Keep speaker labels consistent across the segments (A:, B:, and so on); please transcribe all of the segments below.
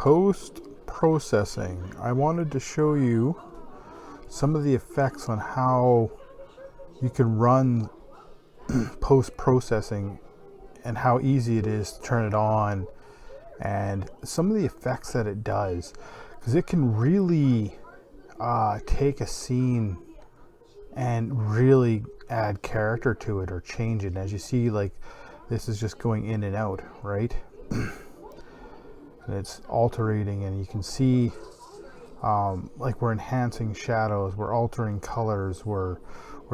A: post-processing, I wanted to show you some of the effects on how you can run post-processing and how easy it is to turn it on, and some of the effects that it does, because it can really take a scene and really add character to it or change it. And as you see, like, this is just going in and out, right? And it's altering, and you can see like we're enhancing shadows, we're altering colors, we're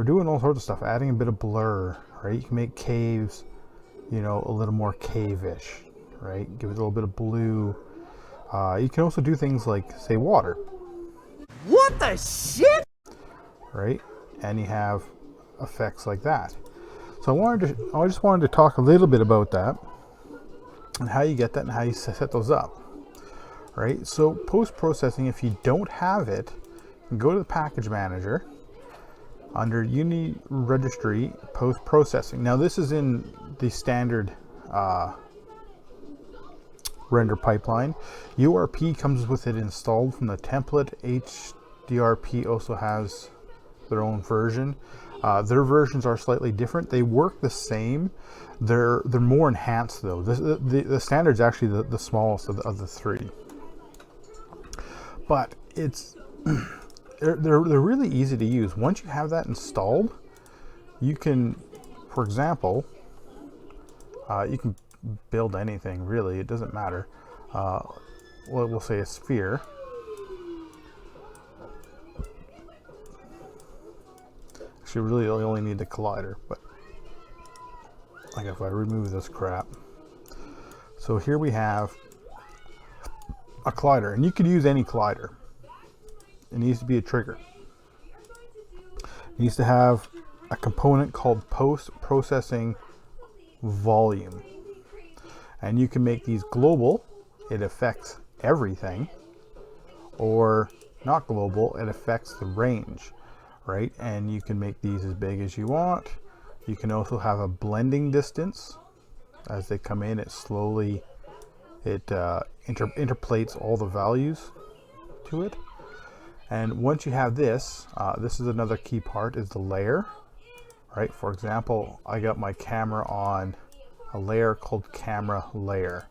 A: doing all sorts of stuff, adding a bit of blur, right? You can make caves, you know, a little more cave-ish, right? Give it a little bit of blue. You can also do things like, say, water.
B: What the shit?
A: Right? And you have effects like that. So I just wanted to talk a little bit about that and how you get that and how you set those up. Right? So post-processing, if you don't have it, you can go to the package manager under Unity registry post-processing. Now this is in the standard render pipeline. URP comes with it installed from the template. HDRP also has their own version. Their versions are slightly different. They work the same. They're more enhanced though. The standard is actually the smallest of the three. But it's they're really easy to use. Once you have that installed, you can, for example, you can build anything really. It doesn't matter. We'll say a sphere. Actually, really only need the collider, but like if I remove this crap. So here we have a collider, and you could use any collider. It needs to be a trigger. It needs to have a component called post-processing volume. And you can make these global, it affects everything, or not global, it affects the range, right? And you can make these as big as you want. You can also have a blending distance. As they come in, it slowly, interpolates all the values to it. And once you have this, this is another key part, is the layer, right? For example, I got my camera on a layer called camera layer.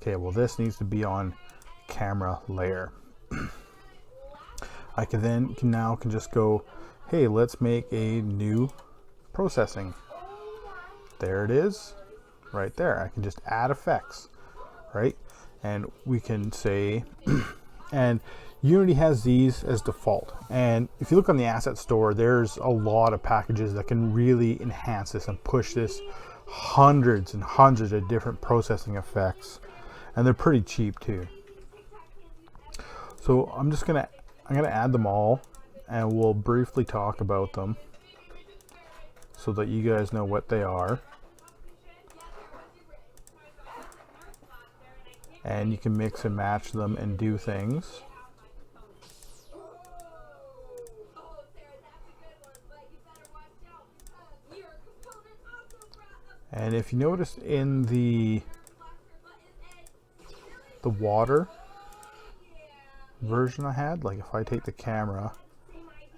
A: Okay, well this needs to be on camera layer. I can now just go, hey, let's make a new processing. There it is, right there. I can just add effects, right? And we can say, and Unity has these as default. And if you look on the asset store, there's a lot of packages that can really enhance this and push this, hundreds and hundreds of different processing effects, and they're pretty cheap too. So I'm gonna add them all, and we'll briefly talk about them so that you guys know what they are. And you can mix and match them and do things. And if you notice in the water version I had, like if I take the camera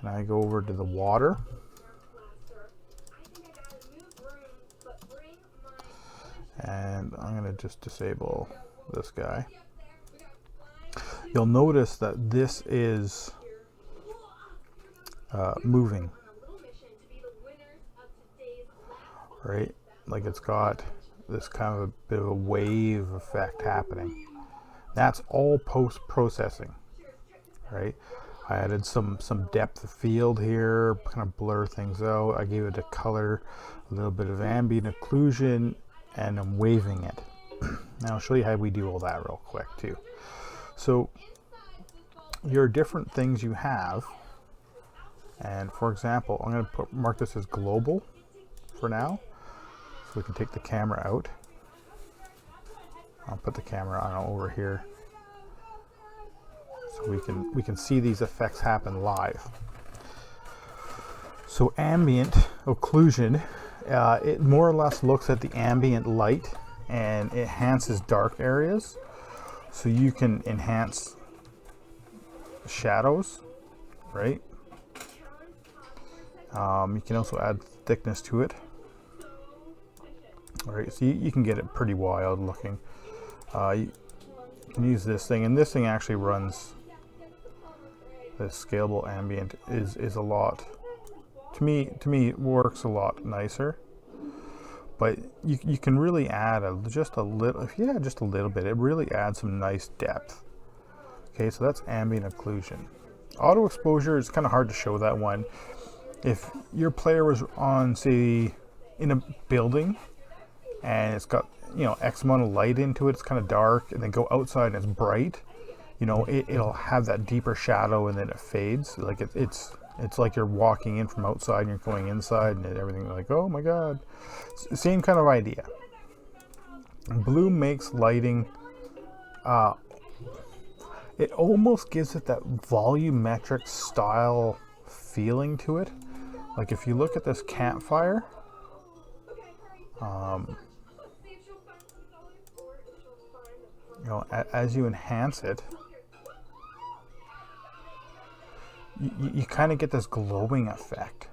A: and I go over to the water, and I'm going to just disable this guy, you'll notice that this is moving, right? Like it's got this kind of a bit of a wave effect happening. That's all post-processing, right? I added some depth of field here, kind of blur things out. I gave it a color, a little bit of ambient occlusion, and I'm waving it. Now I'll show you how we do all that real quick too. So your different things you have, and for example, I'm going to mark this as global for now, so we can take the camera out. I'll put the camera on over here so we can see these effects happen live. So ambient occlusion, it more or less looks at the ambient light and enhances dark areas. So you can enhance shadows, right? You can also add thickness to it. All right, so you can get it pretty wild looking. You can use this thing, and this thing actually runs. This scalable ambient is a lot. To me, it works a lot nicer. But you can really add just a little bit. It really adds some nice depth. Okay, so that's ambient occlusion. Auto exposure is kind of hard to show that one. If your player was on, say, in a building and it's got, you know, X amount of light into it, it's kind of dark, and then go outside and it's bright, you know, it'll have that deeper shadow and then it fades. Like it's like you're walking in from outside and you're going inside and everything, like, oh my god. Same kind of idea. Blue makes lighting, it almost gives it that volumetric style feeling to it. Like if you look at this campfire, you know, as you enhance it, you kind of get this glowing effect.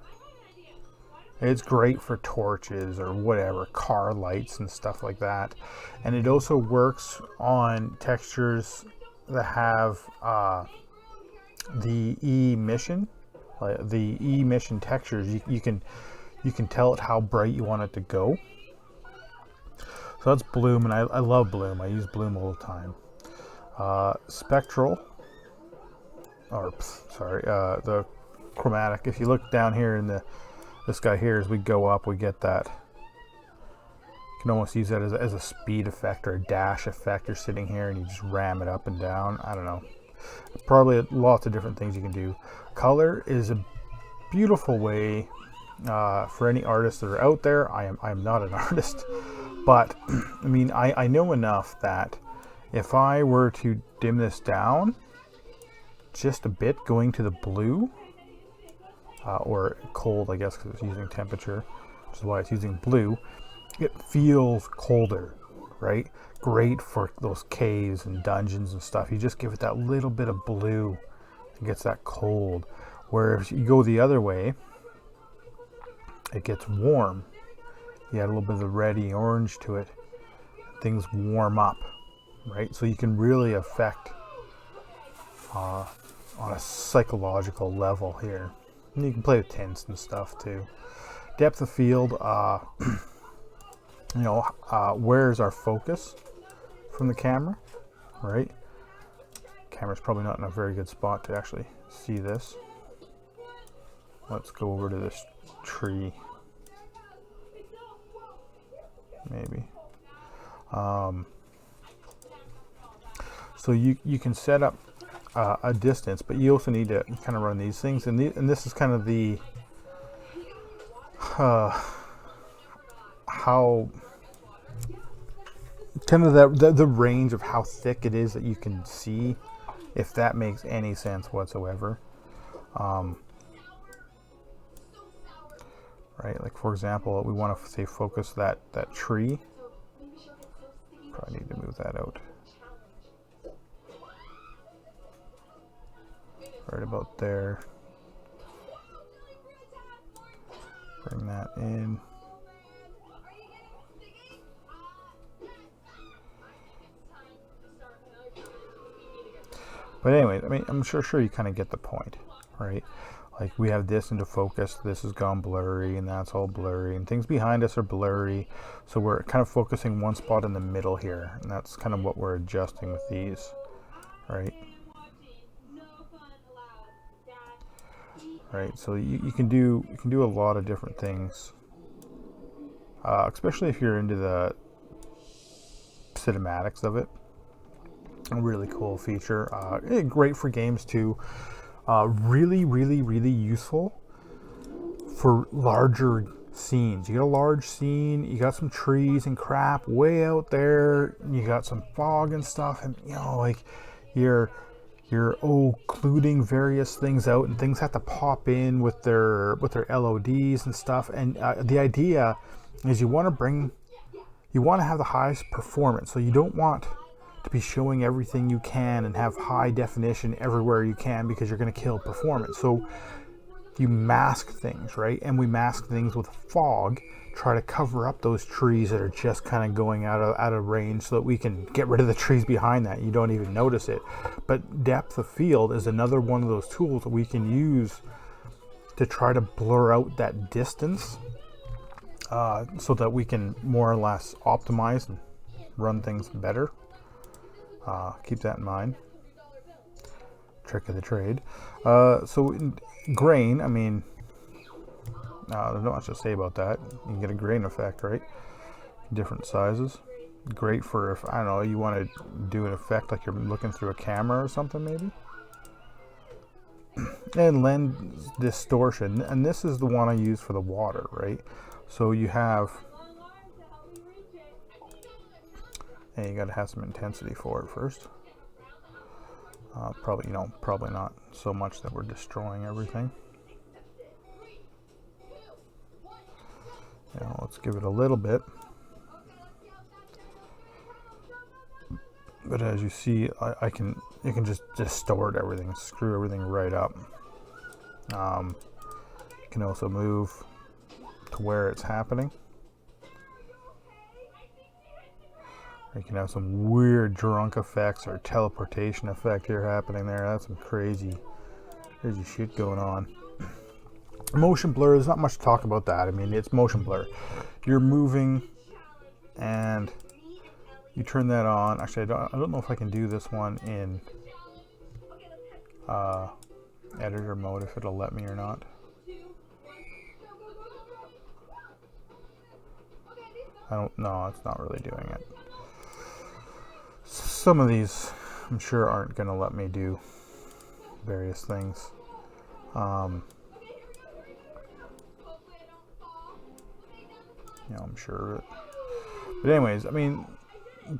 A: It's great for torches or whatever, car lights and stuff like that. And it also works on textures that have the emission, the emission textures. You can tell it how bright you want it to go. So that's bloom, and I love bloom. I use bloom all the time. Spectral, or sorry, the chromatic. If you look down here in this guy here, as we go up, we get that. You can almost use that as a speed effect or a dash effect. You're sitting here and you just ram it up and down. I don't know. Probably lots of different things you can do. Color is a beautiful way for any artists that are out there. I am not an artist, but I mean, I know enough that if I were to dim this down just a bit, going to the blue, or cold, I guess, because it's using temperature, which is why it's using blue, it feels colder, right? Great for those caves and dungeons and stuff. You just give it that little bit of blue, it gets that cold. Whereas you go the other way, it gets warm. You add a little bit of the reddy orange to it, things warm up, right? So you can really affect on a psychological level here. And you can play with tints and stuff too. Depth of field, you know, where's our focus from the camera, right? Camera's probably not in a very good spot to actually see this. Let's go over to this tree, maybe. So you can set up a distance, but you also need to kind of run these things, and this is kind of the how kind of the range of how thick it is that you can see, if that makes any sense whatsoever. Right, like for example, we want to say focus that tree. Probably need to move that out. Right about there. Bring that in. But anyway, I mean, I'm sure you kind of get the point, right? Like we have this into focus, this has gone blurry, and that's all blurry, and things behind us are blurry. So we're kind of focusing one spot in the middle here, and that's kind of what we're adjusting with these, right? Right, so you can do a lot of different things, especially if you're into the cinematics of it. A really cool feature, great for games too. Really useful for larger scenes. You got a large scene, you got some trees and crap way out there, you got some fog and stuff, and you know, like you're occluding various things out, and things have to pop in with their LODs and stuff. And the idea is you want to have the highest performance, so you don't want to be showing everything you can and have high definition everywhere you can, because you're going to kill performance. So you mask things, right? And we mask things with fog, try to cover up those trees that are just kind of going out of range, so that we can get rid of the trees behind that. You don't even notice it. But depth of field is another one of those tools that we can use to try to blur out that distance, so that we can more or less optimize and run things better. Keep that in mind. Trick of the trade. So in grain, I mean, there's not much to say about that. You can get a grain effect, right? Different sizes. Great for if, I don't know, you want to do an effect like you're looking through a camera or something, maybe. And lens distortion, and this is the one I use for the water, right? So you have, and you got to have some intensity for it first. Probably not so much that we're destroying everything. Let's give it a little bit. But as you see, you can just distort everything, screw everything right up. You can also move to where it's happening. You can have some weird drunk effects or teleportation effect here happening there. That's some crazy shit going on. Motion blur, there's not much to talk about that. I mean, it's motion blur. You're moving and you turn that on. Actually, I don't know if I can do this one in editor mode, if it'll let me or not. No, it's not really doing it. Some of these I'm sure aren't going to let me do various things. I'm sure of it. But anyways, I mean,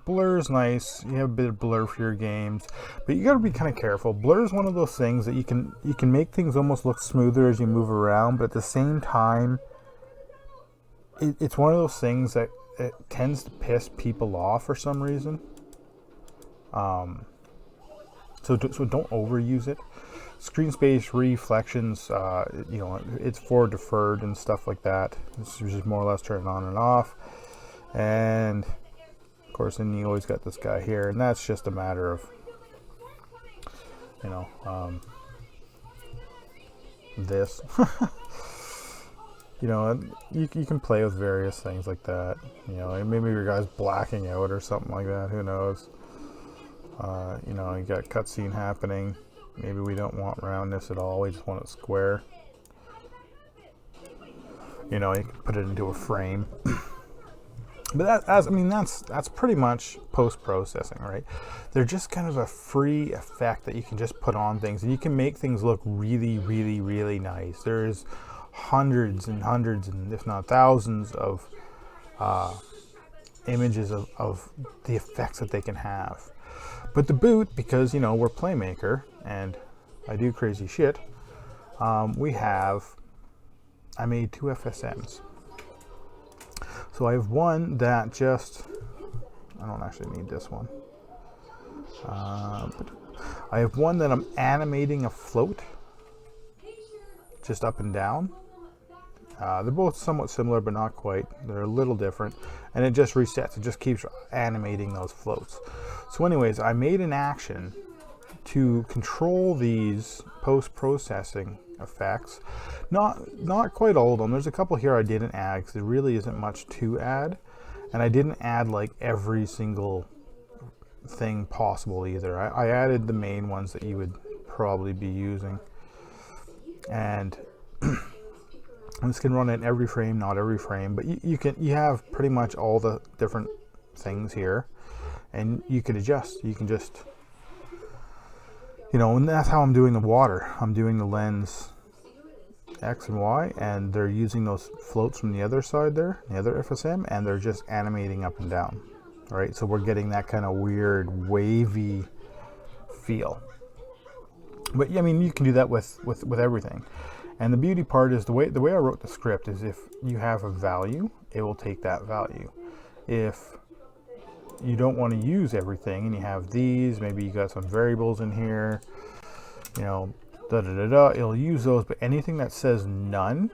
A: blur is nice. You have a bit of blur for your games, but you got to be kind of careful. Blur is one of those things that you can make things almost look smoother as you move around, but at the same time, it's one of those things that it tends to piss people off for some reason. So don't overuse it. Screen space reflections, it's for deferred and stuff like that. This is just more or less turn on and off. And of course, then you always got this guy here, and that's just a matter of, this. You can play with various things like that. Maybe your guy's blacking out or something like that. Who knows? You got cutscene happening. Maybe we don't want roundness at all. We just want it square. You can put it into a frame. But that's pretty much post-processing, right? They're just kind of a free effect that you can just put on things, and you can make things look really, really, really nice. There's hundreds and hundreds, and if not thousands, of images of the effects that they can have. But to boot, because we're Playmaker and I do crazy shit, I made 2 FSMs. So I have one that I don't actually need this one. But I have one that I'm animating a float, just up and down. They're both somewhat similar, but not quite. They're a little different. And it just resets. It just keeps animating those floats. So anyways, I made an action to control these post-processing effects. Not quite all of them. There's a couple here I didn't add because there really isn't much to add. And I didn't add like every single thing possible either. I added the main ones that you would probably be using. And this can run in every frame, not every frame, but you have pretty much all the different things here, and you can adjust. You can just, and that's how I'm doing the water. I'm doing the lens X and Y, and they're using those floats from the other side there, the other FSM, and they're just animating up and down. All right, so we're getting that kind of weird wavy feel. But I mean, you can do that with everything. And the beauty part is the way I wrote the script is if you have a value, it will take that value. If you don't want to use everything and you have these, maybe you got some variables in here, you know, it'll use those, but anything that says none,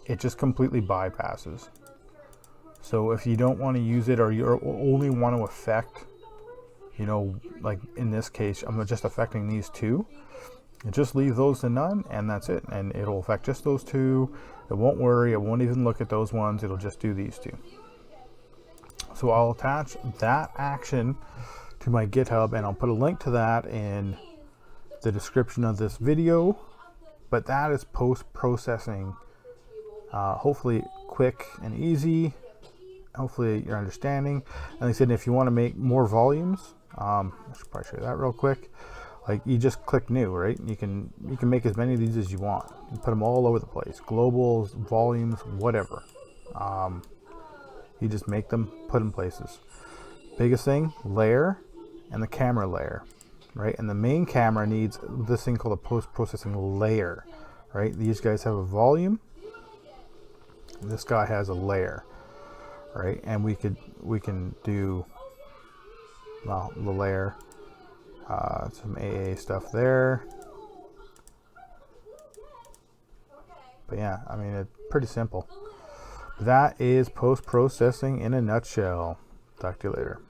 A: it just completely bypasses. So if you don't want to use it, or you only want to affect, you know, like in this case, I'm just affecting these two, and just leave those to none, and that's it. And it'll affect just those two. It won't worry. It won't even look at those ones. It'll just do these two. So I'll attach that action to my GitHub, and I'll put a link to that in the description of this video. But that is post-processing. Hopefully quick and easy. Hopefully you're understanding. And like I said, if you want to make more volumes, I should probably show you that real quick. Like, you just click new, right? You can make as many of these as you want. You put them all over the place. Globals, volumes, whatever. You just make them, put in places. Biggest thing, layer and the camera layer, right? And the main camera needs this thing called a post-processing layer, right? These guys have a volume. This guy has a layer, right? And we can do, well, the layer, some AA stuff there. But yeah, I mean, it's pretty simple. That is post-processing in a nutshell. Talk to you later.